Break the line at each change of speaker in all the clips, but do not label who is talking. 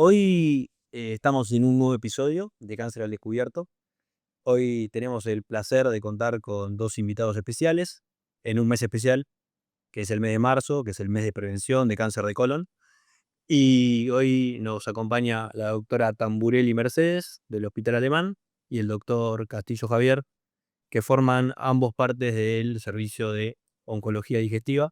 Hoy estamos en un nuevo episodio de Cáncer al Descubierto. Hoy tenemos el placer de contar con dos invitados especiales en un mes especial, que es el mes de marzo, que es el mes de prevención de cáncer de colon. Y hoy nos acompaña la doctora Tamburelli Mercedes del Hospital Alemán y el doctor Castillo Javier, que forman ambos partes del servicio de oncología digestiva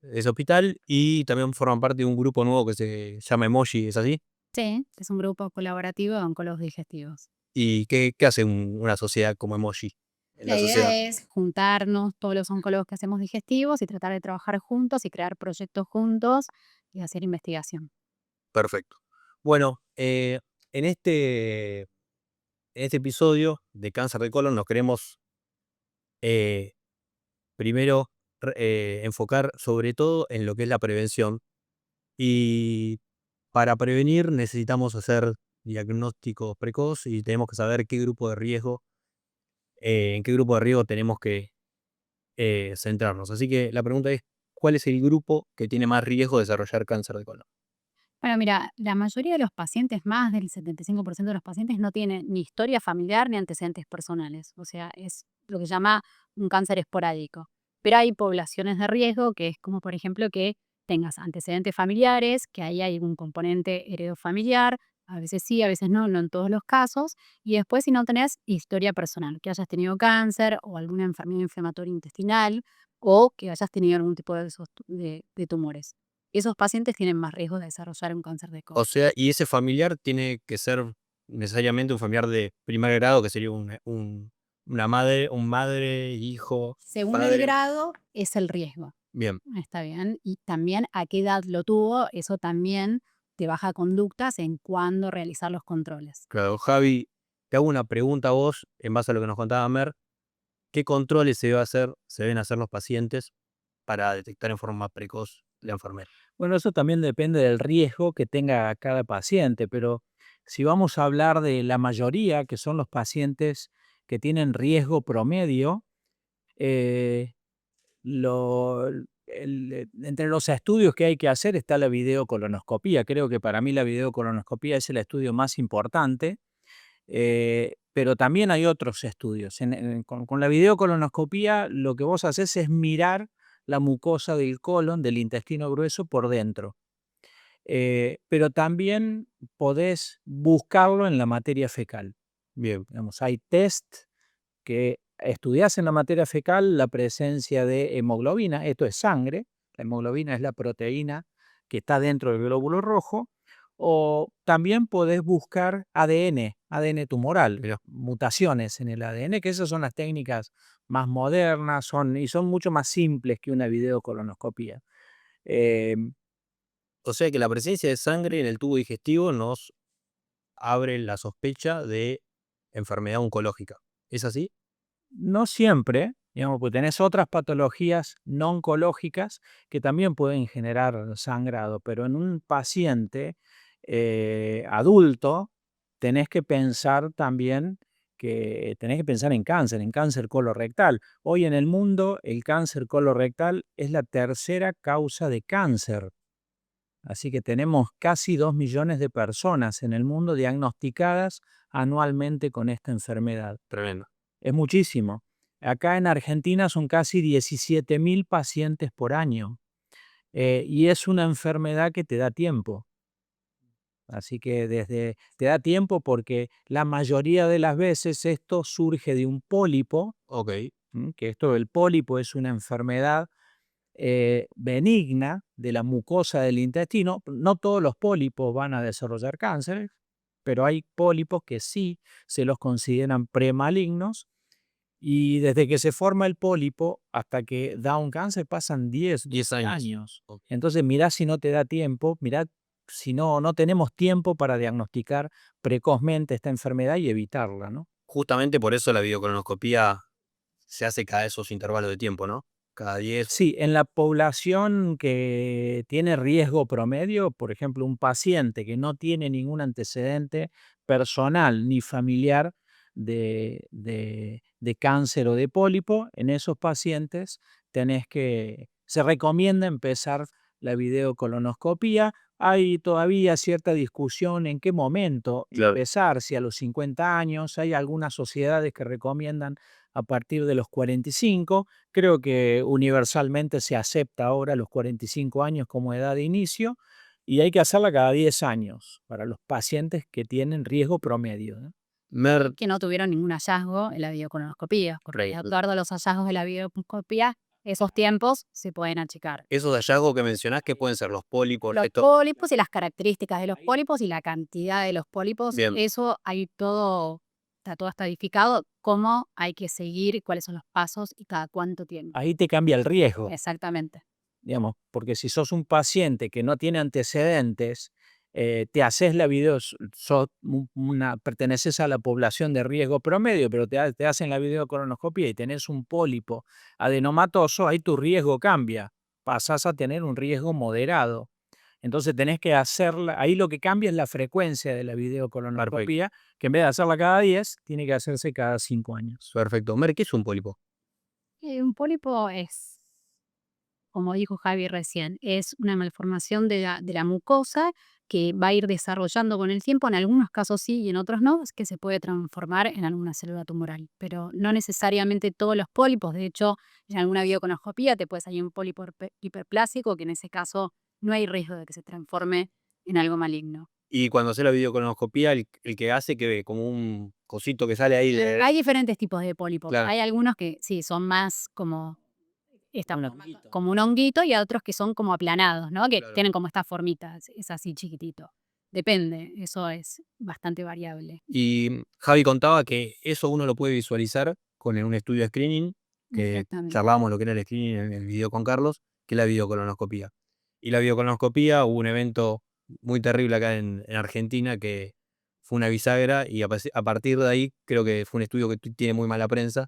de ese hospital y también forman parte de un grupo nuevo que se llama Emoji, ¿es así?
Sí, es un grupo colaborativo de oncólogos digestivos.
¿Y qué hace una sociedad como Emoji en
La
la sociedad?
idea es juntarnos todos los oncólogos que hacemos digestivos y tratar de trabajar juntos y crear proyectos juntos y hacer investigación.
Perfecto. Bueno, en este episodio de cáncer de colon nos queremos eh, primero enfocar sobre todo en lo que es la prevención. Y para prevenir necesitamos hacer diagnósticos precoz y tenemos que saber qué grupo de riesgo, en qué grupo de riesgo tenemos que centrarnos. Así que la pregunta es, ¿cuál es el grupo que tiene más riesgo de desarrollar cáncer de colon?
Bueno, mira, la mayoría de los pacientes, más del 75% de los pacientes, no tienen ni historia familiar ni antecedentes personales. O sea, es lo que se llama un cáncer esporádico. Pero hay poblaciones de riesgo, que es como, por ejemplo, que tengas antecedentes familiares, que ahí hay un componente heredofamiliar, a veces sí, a veces no, no en todos los casos. Y después, si no tenés historia personal, que hayas tenido cáncer o alguna enfermedad inflamatoria intestinal o que hayas tenido algún tipo de tumores. Esos pacientes tienen más riesgo de desarrollar un cáncer de
O
colon.
sea, y ese familiar tiene que ser necesariamente un familiar de primer grado, que sería una madre, un madre, hijo,
Según el
padre.
grado, es el riesgo.
Bien,
Está bien. Y también a qué edad lo tuvo, eso también te baja conductas en cuándo realizar los controles.
claro. Javi, te hago una pregunta a vos, en base a lo que nos contaba Mer. ¿Qué controles se deben hacer los pacientes para detectar en forma precoz la enfermedad?
Bueno, eso también depende del riesgo que tenga cada paciente, pero si vamos a hablar de la mayoría, que son los pacientes que tienen riesgo promedio, eh, entre los estudios que hay que hacer está la videocolonoscopía. Creo que para mí la videocolonoscopía es el estudio más importante, pero también hay otros estudios. Con la videocolonoscopía lo que vos haces es mirar la mucosa del colon, del intestino grueso, por dentro. Pero también podés buscarlo en la materia fecal.
Bien,
Digamos, hay test que estudias en la materia fecal la presencia de hemoglobina, esto es sangre, la hemoglobina es la proteína que está dentro del glóbulo rojo, o también podés buscar ADN tumoral,
mira.
mutaciones en el ADN, que esas son las técnicas más modernas y son mucho más simples que una videocolonoscopía. Eh,
O sea que la presencia de sangre en el tubo digestivo nos abre la sospecha de enfermedad oncológica. ¿Es así?
No siempre, digamos, porque tenés otras patologías no oncológicas que también pueden generar sangrado, pero en un paciente adulto tenés que pensar también tenés que pensar en cáncer colorectal. Hoy en el mundo el cáncer colorectal es la tercera causa de cáncer, así que tenemos casi 2 millones de personas en el mundo diagnosticadas anualmente con esta enfermedad.
Tremendo.
Es muchísimo. Acá en Argentina son casi 17.000 pacientes por año, y es una enfermedad que te da tiempo. Así que te da tiempo porque la mayoría de las veces esto surge de un pólipo,
Ok,
que esto del pólipo es una enfermedad benigna de la mucosa del intestino. No todos los pólipos van a desarrollar cáncer, pero hay pólipos que sí se los consideran premalignos. Y desde que se forma el pólipo hasta que da un cáncer pasan 10,
10
12
años.
años.
Ok.
Entonces, mirá si no te da tiempo, mirá si no tenemos tiempo para diagnosticar precozmente esta enfermedad y evitarla, ¿no?
Justamente por eso la videocolonoscopía se hace cada esos intervalos de tiempo, ¿no? Cada 10.
Sí, en la población que tiene riesgo promedio, por ejemplo, un paciente que no tiene ningún antecedente personal ni familiar de cáncer o de pólipo, en esos pacientes se recomienda empezar la videocolonoscopía. hay todavía cierta discusión en qué momento
Claro.
empezar, si a los 50 años. Hay algunas sociedades que recomiendan a partir de los 45. Creo que universalmente se acepta ahora los 45 años como edad de inicio, y hay que hacerla cada 10 años para los pacientes que tienen riesgo promedio, ¿no?
Mer,
Que no tuvieron ningún hallazgo en la videocolonoscopía, porque de acuerdo a los hallazgos de la videocolonoscopía, esos tiempos se pueden achicar.
esos hallazgos que mencionás, ¿qué pueden ser? Los pólipos,
Los
esto.
pólipos y las características de los pólipos y la cantidad de los pólipos,
Bien.
eso hay todo, está todo estadificado, cómo hay que seguir, cuáles son los pasos y cada cuánto tiempo.
Ahí te cambia el riesgo,
Exactamente.
digamos, porque si sos un paciente que no tiene antecedentes, te haces la video, perteneces a la población de riesgo promedio, pero te hacen la videocolonoscopia y tenés un pólipo adenomatoso, ahí tu riesgo cambia, pasás a tener un riesgo moderado. Entonces tenés que hacerla, ahí lo que cambia es la frecuencia de la
Perfecto.
videocolonoscopia, que en vez de hacerla cada 10, tiene que hacerse cada 5 años.
Perfecto. Mer, ¿qué es un pólipo?
Un pólipo es, como dijo Javi recién, es una malformación de la mucosa que va a ir desarrollando con el tiempo, en algunos casos sí y en otros no, es que se puede transformar en alguna célula tumoral, pero no necesariamente todos los pólipos. De hecho, en alguna videoconoscopía te puede salir un pólipo hiperplásico, que en ese caso no hay riesgo de que se transforme en algo maligno.
Y cuando hace la videocolonoscopía, el que hace que ve como un cosito que sale ahí de.
Hay diferentes tipos de pólipos.
Claro.
Hay algunos que sí son más como esta
Un
forma,
honguito.
como un honguito, y hay otros que son como aplanados, ¿no? Que
Claro.
tienen como esta formita, es así chiquitito. Depende, eso es bastante variable.
Y Javi contaba que eso uno lo puede visualizar con un estudio de screening, que
Exactamente.
charlábamos lo que era el screening en el video con Carlos, que es la videocolonoscopía. Y la videocolonoscopía, hubo un evento muy terrible acá en Argentina, que fue una bisagra, y a partir de ahí creo que fue un estudio que tiene muy mala prensa.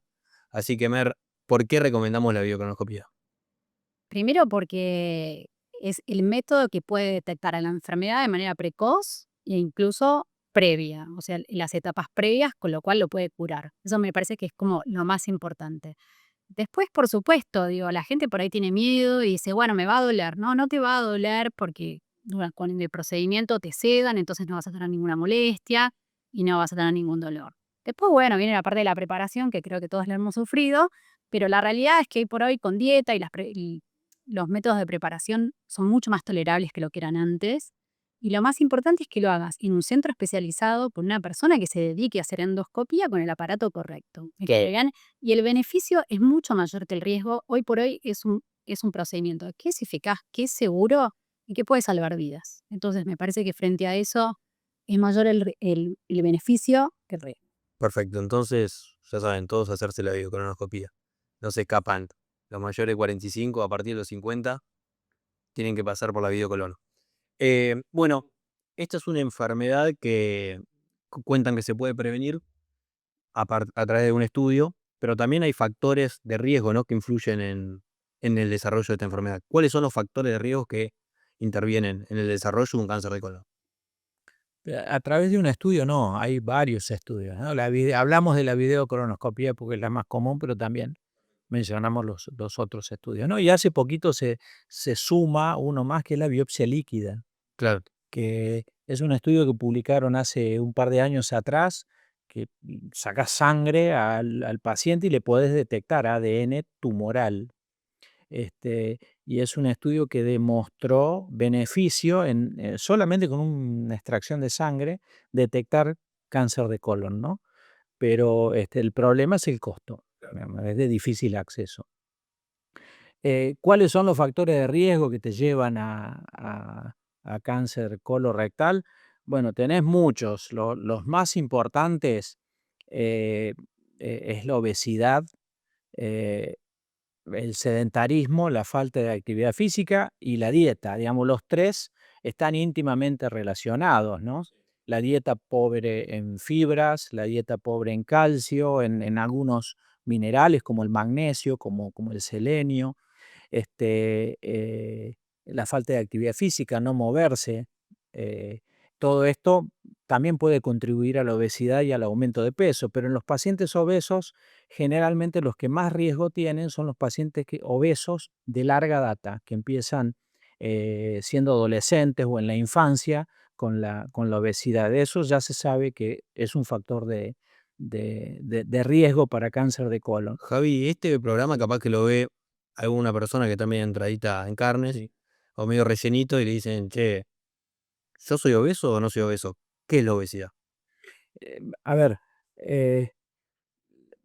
Así que, Mer, ¿por qué recomendamos la videocolonoscopía?
Primero porque es el método que puede detectar a la enfermedad de manera precoz e incluso previa, o sea, las etapas previas, con lo cual lo puede curar. Eso me parece que es como lo más importante. Después, por supuesto, digo, la gente por ahí tiene miedo y dice, bueno, me va a doler. No, no te va a doler porque con el procedimiento te sedan, entonces no vas a tener ninguna molestia y no vas a tener ningún dolor. Después, bueno, viene la parte de la preparación, que creo que todos la hemos sufrido, pero la realidad es que hoy por hoy con dieta y los métodos de preparación son mucho más tolerables que lo que eran antes. Y lo más importante es que lo hagas en un centro especializado con una persona que se dedique a hacer endoscopía con el aparato correcto. ¿Me
Claro.
explican? Y el beneficio es mucho mayor que el riesgo. Hoy por hoy es un procedimiento que es eficaz, que es seguro y que puede salvar vidas. Entonces me parece que frente a eso es mayor el beneficio que el riesgo.
Perfecto, entonces ya saben, todos hacerse la videocolonoscopía. No se escapan. Los mayores de 45, a partir de los 50, tienen que pasar por la videocolono. Bueno, esta es una enfermedad que cuentan que se puede prevenir a través de un estudio, pero también hay factores de riesgo, ¿no?, que influyen en el desarrollo de esta enfermedad. ¿Cuáles son los factores de riesgo que intervienen en el desarrollo de un cáncer de colon?
A través de un estudio no, hay varios estudios, ¿no? Hablamos de la videocolonoscopia porque es la más común, pero también mencionamos los otros estudios, ¿no? Y hace poquito se suma uno más, que es la biopsia líquida,
Claro.
que es un estudio que publicaron hace un par de años atrás, que sacas sangre al paciente y le podés detectar ADN tumoral. Y es un estudio que demostró beneficio en, solamente con una extracción de sangre, detectar cáncer de colon, ¿no? Pero el problema es el costo, digamos, es de difícil acceso. ¿Cuáles son los factores de riesgo que te llevan a cáncer colorectal? Bueno, tenés muchos. Los más importantes, es la obesidad, eh, el sedentarismo, la falta de actividad física y la dieta. Digamos, los tres están íntimamente relacionados, ¿no? La dieta pobre en fibras, la dieta pobre en calcio, en algunos minerales como el magnesio, como el selenio, este, eh, la falta de actividad física, no moverse. eh, Todo esto también puede contribuir a la obesidad y al aumento de peso, pero en los pacientes obesos, generalmente los que más riesgo tienen son los pacientes obesos de larga data, que empiezan siendo adolescentes o en la infancia con la obesidad. Eso ya se sabe que es un factor de riesgo para cáncer de colon.
Javi, este programa capaz que lo ve alguna persona que está medio entradita en carnes
Sí.
o medio rellenito y le dicen, che, ¿yo soy obeso o no soy obeso? ¿Qué es la obesidad?
A ver,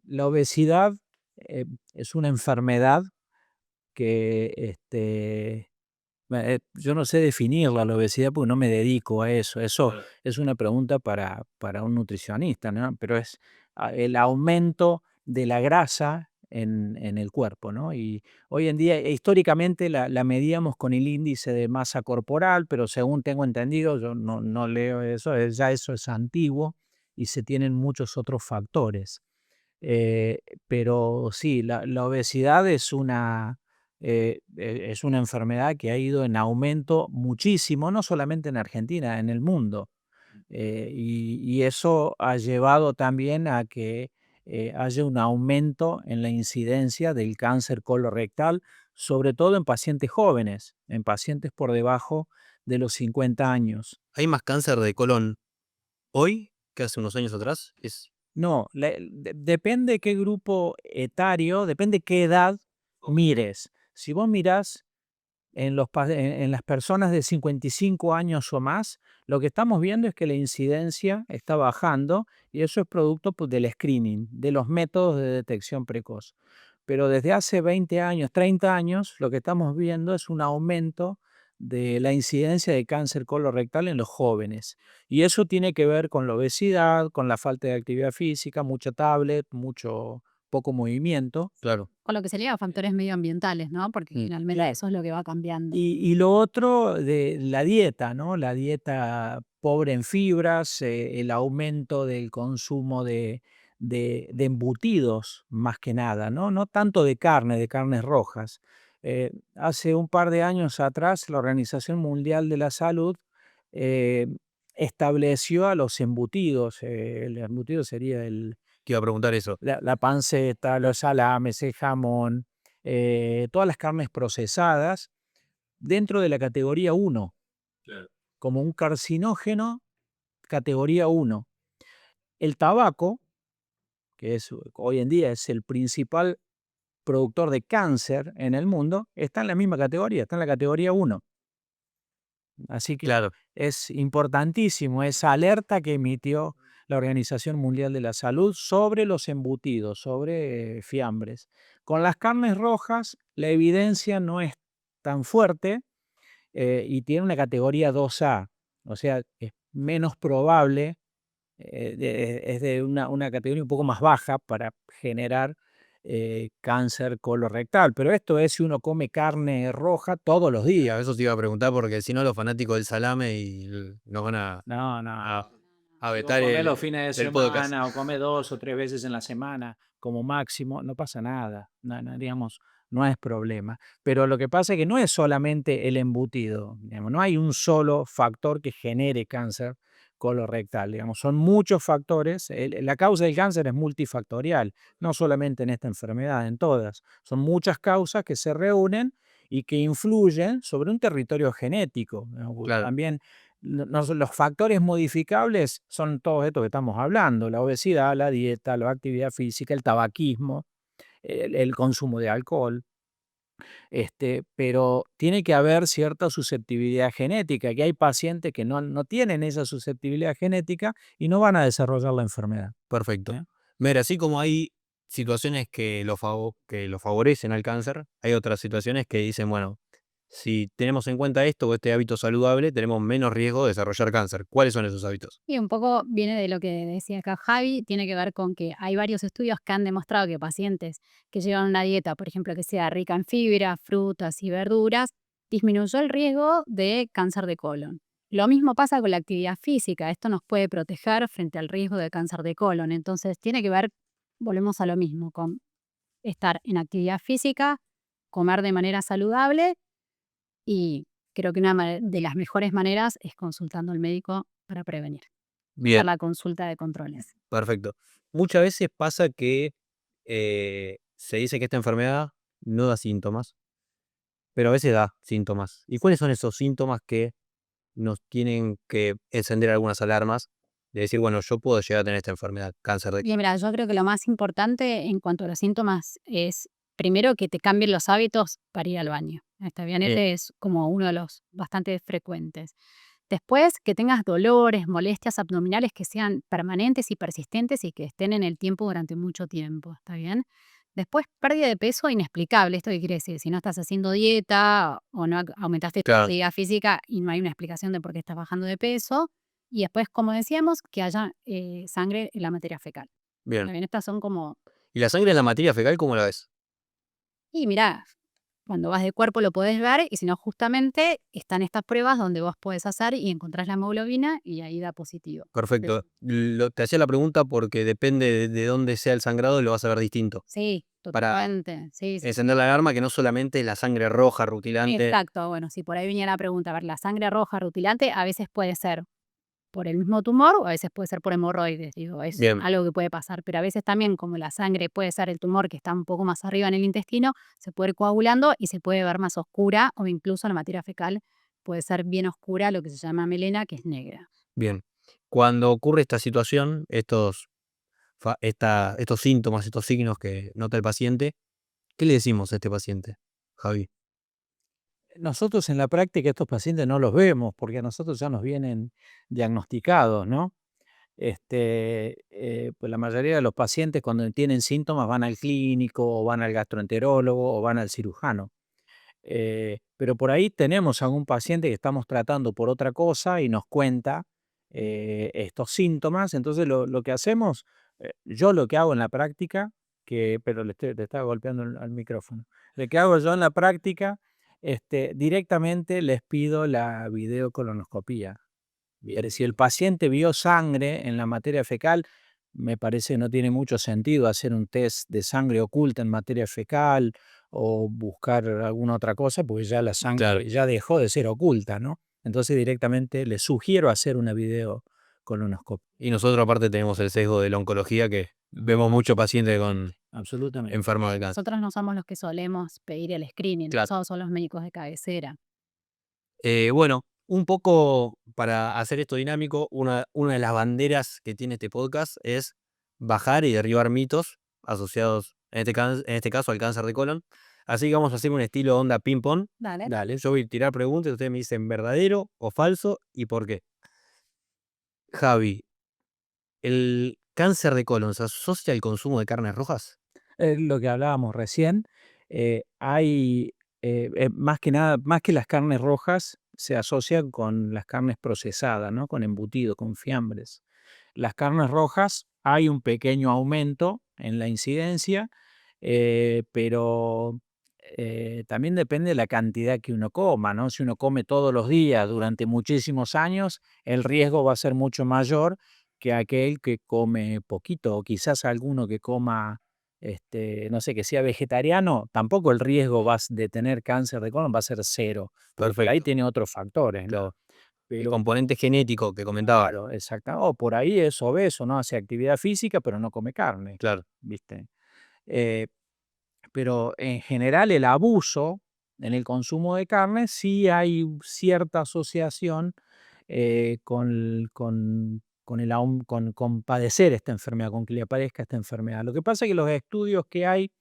la obesidad es una enfermedad que yo no sé definirla, la obesidad, porque no me dedico a eso. Eso
Claro.
es una pregunta para un nutricionista, ¿no? Pero es el aumento de la grasa en el cuerpo, ¿no? Y hoy en día, históricamente, la medíamos con el índice de masa corporal, pero según tengo entendido, yo no leo eso, ya eso es antiguo y se tienen muchos otros factores. Pero sí, la obesidad es una enfermedad que ha ido en aumento muchísimo, no solamente en Argentina, en el mundo. Y eso ha llevado también a que haya un aumento en la incidencia del cáncer colorectal, sobre todo en pacientes jóvenes, en pacientes por debajo de los 50 años.
¿Hay más cáncer de colon hoy que hace unos años atrás?
No, depende qué grupo etario, depende qué edad mires. Si vos mirás en las personas de 55 años o más, lo que estamos viendo es que la incidencia está bajando y eso es producto, pues, del screening, de los métodos de detección precoz. Pero desde hace 20 años, 30 años, lo que estamos viendo es un aumento de la incidencia de cáncer colorectal en los jóvenes. Y eso tiene que ver con la obesidad, con la falta de actividad física, mucha tablet, mucho poco movimiento.
Claro.
Con lo que se liga a factores medioambientales, ¿no? Porque finalmente
Claro.
eso es lo que va cambiando.
Y lo otro de la dieta, ¿no? La dieta pobre en fibras, el aumento del consumo de embutidos, más que nada, ¿no? No tanto de carnes rojas. Hace un par de años atrás, la Organización Mundial de la Salud eh, estableció a los embutidos, el embutido sería
Te iba a preguntar eso.
la panceta, los salames, el jamón, todas las carnes procesadas dentro de la categoría 1,
Claro.
como un carcinógeno categoría 1. El tabaco, que hoy en día es el principal productor de cáncer en el mundo, está en la misma categoría, está en la categoría 1. Así que
Claro.
es importantísimo esa alerta que emitió la Organización Mundial de la Salud sobre los embutidos, sobre fiambres. Con las carnes rojas, la evidencia no es tan fuerte, y tiene una categoría 2A, o sea, es menos probable, es de una categoría un poco más baja para generar cáncer colorectal. Pero esto es si uno come carne roja todos los
Sí,
días.
eso te iba a preguntar porque si no los fanáticos del salame nos van
No,
a, a
si vos
vetar
comés los fines de
del podcast.
semana o comés 2 o 3 veces en la semana como máximo, no pasa nada, digamos, no es problema. Pero lo que pasa es que no es solamente el embutido, digamos, no hay un solo factor que genere cáncer colorectal, digamos, son muchos factores. La causa del cáncer es multifactorial, no solamente en esta enfermedad, en todas. Son muchas causas que se reúnen y que influyen sobre un territorio genético, digamos, porque
Claro.
también los factores modificables son todos estos que estamos hablando: la obesidad, la dieta, la actividad física, el tabaquismo, el consumo de alcohol. Pero tiene que haber cierta susceptibilidad genética, que hay pacientes que no tienen esa susceptibilidad genética y no van a desarrollar la enfermedad.
Perfecto.
¿Eh?
Mira, así como hay situaciones que que lo favorecen al cáncer, hay otras situaciones que dicen, bueno, si tenemos en cuenta esto o este hábito saludable, tenemos menos riesgo de desarrollar cáncer. ¿Cuáles son esos hábitos?
Y un poco viene de lo que decía acá Javi, tiene que ver con que hay varios estudios que han demostrado que pacientes que llevan una dieta, por ejemplo, que sea rica en fibra, frutas y verduras, disminuyó el riesgo de cáncer de colon. Lo mismo pasa con la actividad física, esto nos puede proteger frente al riesgo de cáncer de colon. Entonces, tiene que ver, volvemos a lo mismo, con estar en actividad física, comer de manera saludable y creo que una de las mejores maneras es consultando al médico para prevenir.
Bien,
La consulta de controles.
perfecto. Muchas veces pasa que se dice que esta enfermedad no da síntomas, pero a veces da síntomas. ¿Y cuáles son esos síntomas que nos tienen que encender algunas alarmas de decir, bueno, yo puedo llegar a tener esta enfermedad, cáncer de
Bien, mira, yo creo que lo más importante en cuanto a los síntomas es, primero, que te cambien los hábitos para ir al baño. Está bien, ese es como uno de los bastante frecuentes. Después, que tengas dolores, molestias abdominales que sean permanentes y persistentes y que estén en el tiempo durante mucho tiempo. ¿Está bien? Después, pérdida de peso inexplicable. ¿Esto qué quiere decir? Si no estás haciendo dieta o no aumentaste tu
Claro,
actividad física y no hay una explicación de por qué estás bajando de peso. Y después, como decíamos, que haya sangre en la materia fecal.
bien.
¿Está bien? Estas son como...
¿Y la sangre en la materia fecal cómo la ves?
Y mirá, cuando vas de cuerpo lo podés ver y si no, justamente están estas pruebas donde vos podés hacer y encontrás la hemoglobina y ahí da positivo.
Perfecto. Te hacía la pregunta porque depende de dónde sea el sangrado, lo vas a ver distinto.
Sí,
Para
totalmente. Sí, sí.
encender la alarma que no solamente es la sangre roja rutilante.
Exacto. Bueno, si por ahí venía la pregunta, a ver, la sangre roja rutilante a veces puede ser por el mismo tumor o a veces puede ser por hemorroides, digo, es
Bien,
algo que puede pasar, pero a veces también como la sangre puede ser el tumor que está un poco más arriba en el intestino, se puede ir coagulando y se puede ver más oscura o incluso la materia fecal puede ser bien oscura, lo que se llama melena, que es negra.
bien. Cuando ocurre esta situación, estos síntomas, estos signos que nota el paciente, ¿qué le decimos a este paciente, Javi?
Nosotros en la práctica estos pacientes no los vemos porque a nosotros ya nos vienen diagnosticados, ¿no? Pues la mayoría de los pacientes cuando tienen síntomas van al clínico o van al gastroenterólogo o van al cirujano. Pero por ahí tenemos algún paciente que estamos tratando por otra cosa y nos cuenta estos síntomas. Entonces lo que hacemos, yo lo que hago en la práctica, pero le estaba golpeando al micrófono. Lo que hago yo en la práctica, directamente les pido la videocolonoscopía. Pero si el paciente vio sangre en la materia fecal, me parece que no tiene mucho sentido hacer un test de sangre oculta en materia fecal o buscar alguna otra cosa, porque ya la
Claro.
sangre ya dejó de ser oculta, ¿no? Entonces directamente le sugiero hacer una videocolonoscopia.
Y nosotros aparte tenemos el sesgo de la oncología que vemos muchos pacientes con
Absolutamente.
enfermos de cáncer.
Nosotros no somos los que solemos pedir el screening,
Claro.
nosotros son los médicos de cabecera.
Bueno, un poco para hacer esto dinámico, una de las banderas que tiene este podcast es bajar y derribar mitos asociados, en este caso, al cáncer de colon. Así que vamos a hacer un estilo onda ping-pong.
Dale.
Dale, yo voy a tirar preguntas y ustedes me dicen verdadero o falso y por qué. Javi, ¿el cáncer de colon se asocia al consumo de carnes rojas?
Lo que hablábamos recién, hay, más que nada, más que las carnes rojas, se asocian con las carnes procesadas, ¿no? Con embutidos, con fiambres. Las carnes rojas hay un pequeño aumento en la incidencia, pero también depende de la cantidad que uno coma, ¿no? Si uno come todos los días durante muchísimos años, el riesgo va a ser mucho mayor que aquel que come poquito, o quizás alguno que coma, no sé, que sea vegetariano, tampoco el riesgo de tener cáncer de colon va a ser cero, porque ahí
Perfecto.
tiene otros factores, ¿no?
Claro. El
Pero
componente genético que comentaba.
claro, exacto. O por ahí es obeso, ¿no? Hace actividad física, pero no come carne,
Claro.
¿viste? Eh, pero en general el abuso en el consumo de carne sí hay cierta asociación con padecer esta enfermedad, con que le aparezca esta enfermedad. Lo que pasa es que los estudios que hay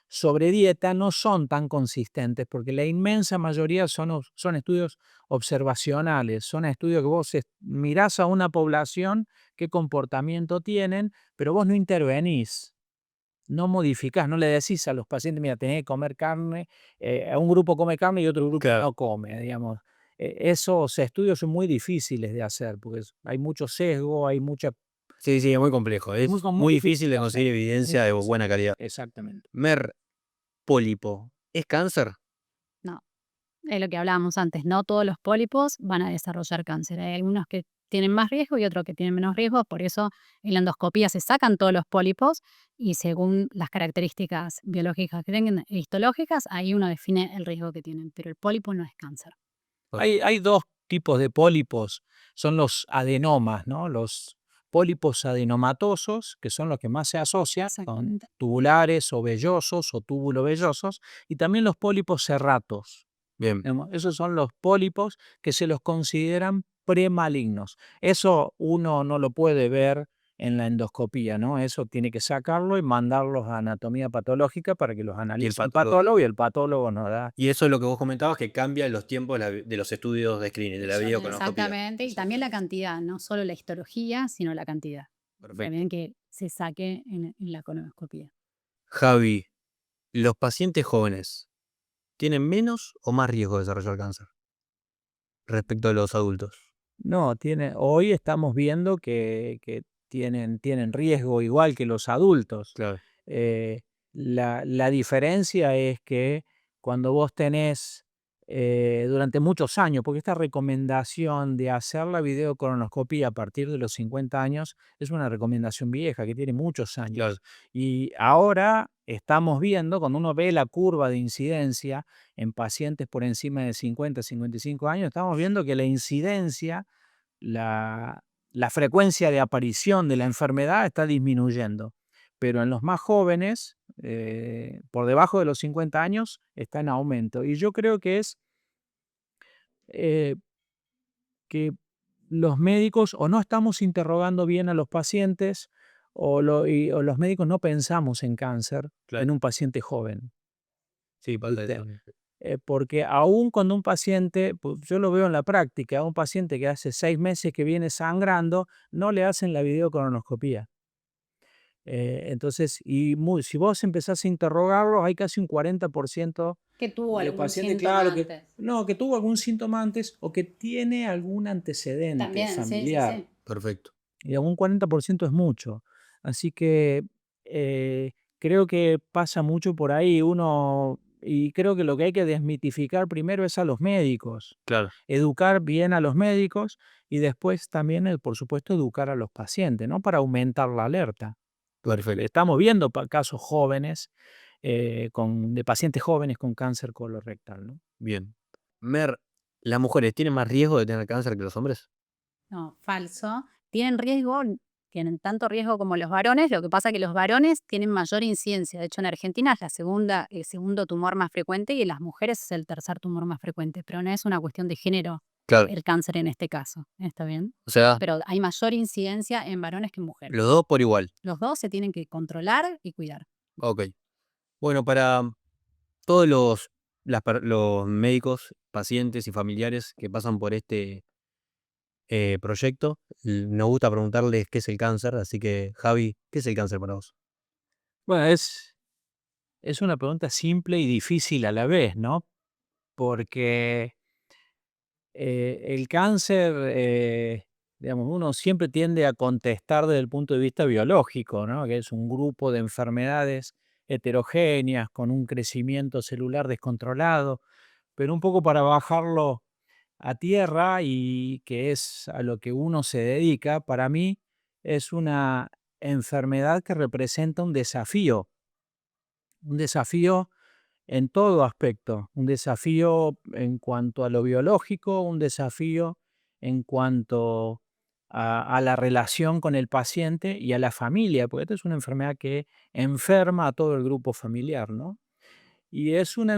sobre dieta no son tan consistentes porque la inmensa mayoría son estudios observacionales, son estudios que vos mirás a una población, qué comportamiento tienen, pero vos no intervenís. No modificás, no le decís a los pacientes, mira, tenés que comer carne, a un grupo come carne y otro grupo
Claro.
no come, digamos. Esos estudios son muy difíciles de hacer porque hay mucho sesgo, hay mucha...
Sí, es muy complejo. Es muy difícil de
hacer,
conseguir
muy
evidencia de
difícil.
buena calidad.
Exactamente.
Pólipo, ¿es cáncer?
No, es lo que hablábamos antes, no todos los pólipos van a desarrollar cáncer. Hay algunos que tienen más riesgo y otros que tienen menos riesgo, por eso en la endoscopía se sacan todos los pólipos y según las características biológicas que tengan e histológicas, ahí uno define el riesgo que tienen, pero el pólipo no es cáncer.
Hay dos tipos de pólipos, son los adenomas, ¿no? Los pólipos adenomatosos, que son los que más se asocian, son tubulares o vellosos o túbulo vellosos, y también los pólipos serratos,
Bien.
Digamos, esos son los pólipos que se los consideran premalignos. Eso uno no lo puede ver en la endoscopía, ¿no? Eso tiene que sacarlo y mandarlos a anatomía patológica para que los
Y el
analice el
patólogo.
patólogo y el patólogo nos da.
Y eso es lo que vos comentabas, que cambia los tiempos de los estudios de screening, de la
Exacto.
videocolonoscopía.
Exactamente, y también la cantidad, no solo la histología, sino la cantidad.
Perfecto.
También que se saque en la colonoscopía.
Javi, ¿los pacientes jóvenes tienen menos o más riesgo de desarrollar cáncer respecto a los adultos?
No, hoy estamos viendo que tienen riesgo igual que los adultos.
Claro.
La diferencia es que cuando vos tenés durante muchos años, porque esta recomendación de hacer la videocolonoscopía a partir de los 50 años es una recomendación vieja que tiene muchos
Claro.
años. Y ahora estamos viendo, cuando uno ve la curva de incidencia en pacientes por encima de 50, 55 años, estamos viendo que la incidencia, la frecuencia de aparición de la enfermedad está disminuyendo, pero en los más jóvenes, por debajo de los 50 años, está en aumento. Y yo creo que es eh, que los médicos o no estamos interrogando bien a los pacientes o los médicos no pensamos en cáncer
Claro.
en un paciente joven.
Sí, falta
¿Viste?
eso.
Porque aún cuando un paciente, pues, yo lo veo en la práctica, a un paciente que hace 6 meses que viene sangrando, no le hacen la videocolonoscopía. Entonces, si vos empezás a interrogarlo, hay casi un 40%
Que tuvo
de
algún
pacientes,
síntoma
claro, que
antes.
no, que tuvo algún síntoma antes o que tiene algún antecedente
También, sí, sí,
familiar.
sí.
Perfecto.
Y un 40% es mucho. Así que creo que pasa mucho por ahí. Y creo que lo que hay que desmitificar primero es a los médicos,
Claro.
educar bien a los médicos y después también, por supuesto, educar a los pacientes, ¿no? Para aumentar la alerta.
Perfecto.
Estamos viendo casos jóvenes, de pacientes jóvenes con cáncer colorectal, ¿no?
Bien. Mer, ¿las mujeres tienen más riesgo de tener cáncer que los hombres?
No, falso. Tienen tanto riesgo como los varones, lo que pasa es que los varones tienen mayor incidencia. De hecho, en Argentina es el segundo tumor más frecuente y en las mujeres es el tercer tumor más frecuente, pero no es una cuestión de género
Claro.
el cáncer en este caso, ¿está bien?
O sea,
Pero hay mayor incidencia en varones que en mujeres.
los dos por igual.
Los dos se tienen que controlar y cuidar.
Ok. Bueno, para todos los médicos, pacientes y familiares que pasan por este proyecto, nos gusta preguntarles qué es el cáncer. Así que, Javi, ¿qué es el cáncer para vos?
Bueno, es una pregunta simple y difícil a la vez, ¿no? Porque el cáncer, digamos, uno siempre tiende a contestar desde el punto de vista biológico, ¿no? Que es un grupo de enfermedades heterogéneas con un crecimiento celular descontrolado, pero un poco para bajarlo a tierra y que es a lo que uno se dedica, para mí es una enfermedad que representa un desafío en todo aspecto, un desafío en cuanto a lo biológico, un desafío en cuanto a la relación con el paciente y a la familia, porque esta es una enfermedad que enferma a todo el grupo familiar, ¿no? Y es la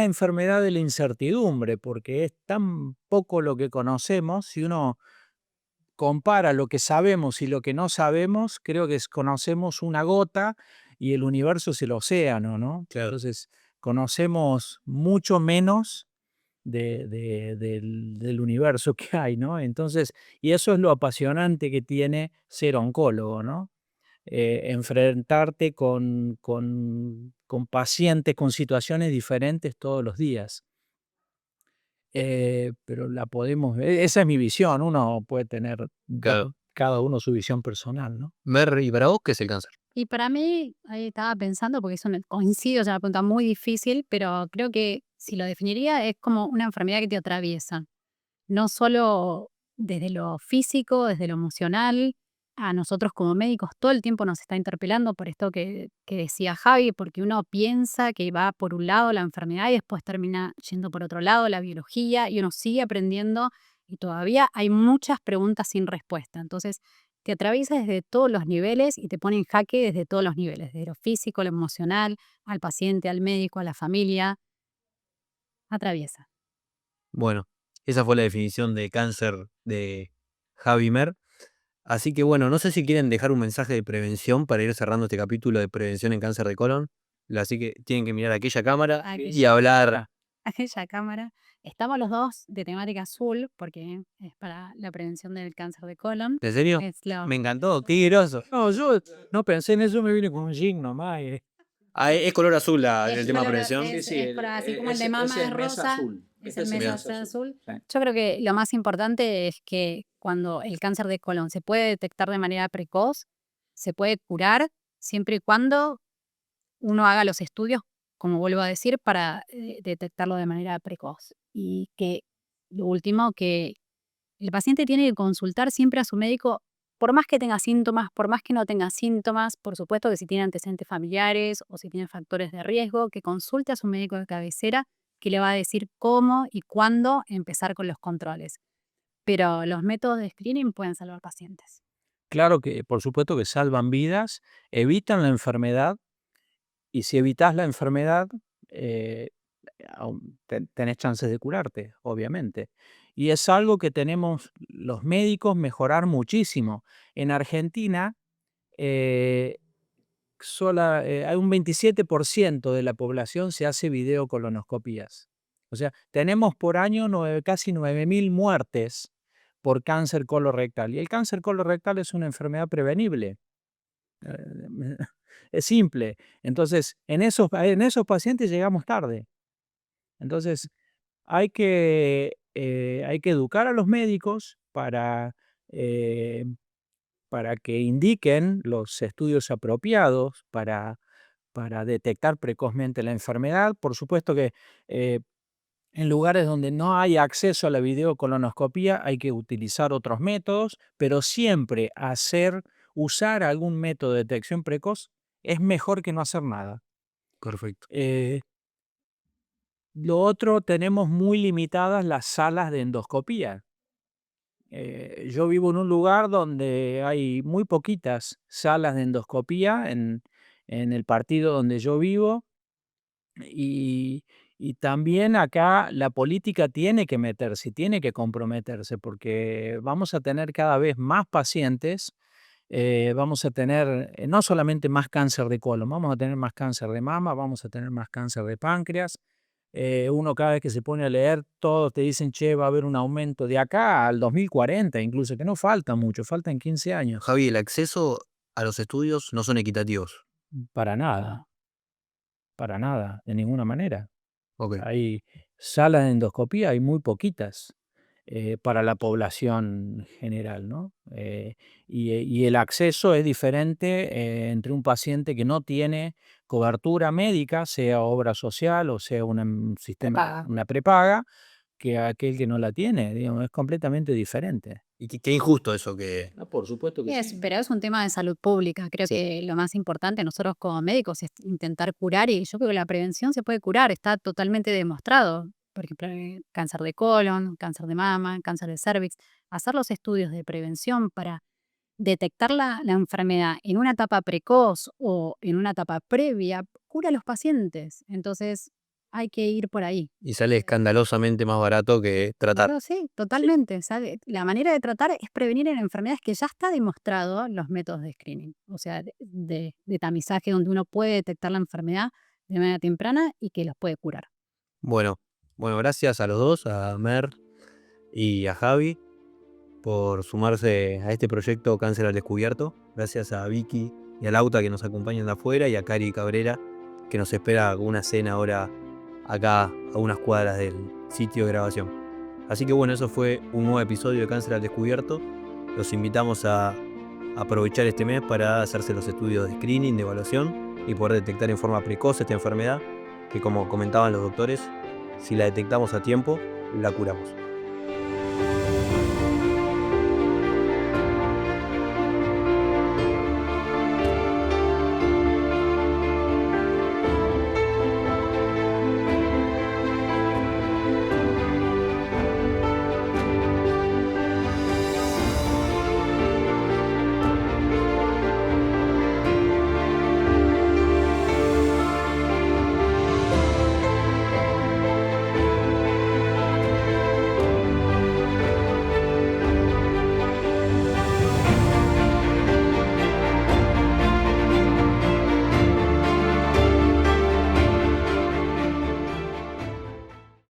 enfermedad de la incertidumbre, porque es tan poco lo que conocemos. Si uno compara lo que sabemos y lo que no sabemos, creo que conocemos una gota y el universo es el océano, ¿no?
Claro.
Entonces, conocemos mucho menos del universo que hay, ¿no? Entonces, y eso es lo apasionante que tiene ser oncólogo, ¿no? Enfrentarte con pacientes, con situaciones diferentes todos los días. Pero esa es mi visión, uno puede tener
Claro.
cada uno su visión personal, ¿no?
Mer, ¿y para vos qué es el cáncer?
Y para mí, ahí estaba pensando, porque coincido, es una pregunta muy difícil, pero creo que si lo definiría es como una enfermedad que te atraviesa. No solo desde lo físico, desde lo emocional, a nosotros como médicos todo el tiempo nos está interpelando por esto que decía Javi, porque uno piensa que va por un lado la enfermedad y después termina yendo por otro lado la biología y uno sigue aprendiendo y todavía hay muchas preguntas sin respuesta. Entonces, te atraviesa desde todos los niveles y te pone en jaque desde todos los niveles, desde lo físico, lo emocional, al paciente, al médico, a la familia, atraviesa.
Bueno, esa fue la definición de cáncer de Javi Mer. Así que bueno, no sé si quieren dejar un mensaje de prevención para ir cerrando este capítulo de prevención en cáncer de colon. Así que tienen que mirar aquella cámara y hablar.
Aquella cámara. Estamos los dos de temática azul porque es para la prevención del cáncer de colon.
¿En serio? Me encantó, qué groso.
No, yo no pensé en eso, me vine con un jean nomás.
Es color azul
Es
el tema de
color-
prevención.
es- así como el de mama es rosa, es el mes azul.
Sí.
Yo creo que lo más importante es que cuando el cáncer de colon se puede detectar de manera precoz, se puede curar siempre y cuando uno haga los estudios, como vuelvo a decir, para detectarlo de manera precoz. Y que lo último, que el paciente tiene que consultar siempre a su médico, por más que tenga síntomas, por más que no tenga síntomas, por supuesto que si tiene antecedentes familiares o si tiene factores de riesgo, que consulte a su médico de cabecera, que le va a decir cómo y cuándo empezar con los controles. Pero los métodos de screening pueden salvar pacientes.
Claro que, por supuesto que salvan vidas, evitan la enfermedad, y si evitas la enfermedad, tenés chances de curarte, obviamente. Y es algo que tenemos los médicos mejorar muchísimo. En Argentina, eh, hay un 27% de la población se hace videocolonoscopías. O sea, tenemos por año casi 9.000 muertes por cáncer colorectal. Y el cáncer colorectal es una enfermedad prevenible. Es simple. Entonces, en esos pacientes llegamos tarde. Entonces, hay que educar a los médicos eh, para que indiquen los estudios apropiados para detectar precozmente la enfermedad. Por supuesto que en lugares donde no hay acceso a la videocolonoscopía hay que utilizar otros métodos, pero siempre usar algún método de detección precoz es mejor que no hacer nada.
Perfecto.
Lo otro, tenemos muy limitadas las salas de endoscopía. Yo vivo en un lugar donde hay muy poquitas salas de endoscopía en el partido donde yo vivo. Y también acá la política tiene que meterse, tiene que comprometerse, porque vamos a tener cada vez más pacientes, vamos a tener no solamente más cáncer de colon, vamos a tener más cáncer de mama, vamos a tener más cáncer de páncreas. Uno cada vez que se pone a leer, todos te dicen, che, va a haber un aumento de acá al 2040, incluso, que no falta mucho, faltan 15 años.
Javi, el acceso a los estudios no son equitativos.
Para nada, de ninguna manera.
Ok.
Hay salas de endoscopía, hay muy poquitas para la población general, ¿no? Y el acceso es diferente entre un paciente que no tiene cobertura médica, sea obra social o sea un sistema,
Prepaga.
una prepaga, que aquel que no la tiene, digamos, es completamente diferente.
Y qué injusto eso que...
Por supuesto que sí.
Pero es un tema de salud pública. Creo que lo más importante nosotros como médicos es intentar curar, y yo creo que la prevención se puede curar, está totalmente demostrado. Por ejemplo, cáncer de colon, cáncer de mama, cáncer de cervix. Hacer los estudios de prevención para detectar la enfermedad en una etapa precoz o en una etapa previa cura a los pacientes. Entonces hay que ir por ahí.
Y sale escandalosamente más barato que tratar.
Claro, sí, totalmente. ¿Sabe? La manera de tratar es prevenir en enfermedades que ya está demostrado los métodos de screening, o sea, de tamizaje, donde uno puede detectar la enfermedad de manera temprana y que los puede curar.
Bueno, gracias a los dos, a Mer y a Javi, por sumarse a este proyecto Cáncer al Descubierto. Gracias a Vicky y a Lauta, que nos acompañan de afuera, y a Cari Cabrera, que nos espera con una cena ahora acá a unas cuadras del sitio de grabación. Así que bueno, eso fue un nuevo episodio de Cáncer al Descubierto. Los invitamos a aprovechar este mes para hacerse los estudios de screening, de evaluación, y poder detectar en forma precoz esta enfermedad, que como comentaban los doctores, si la detectamos a tiempo, la curamos.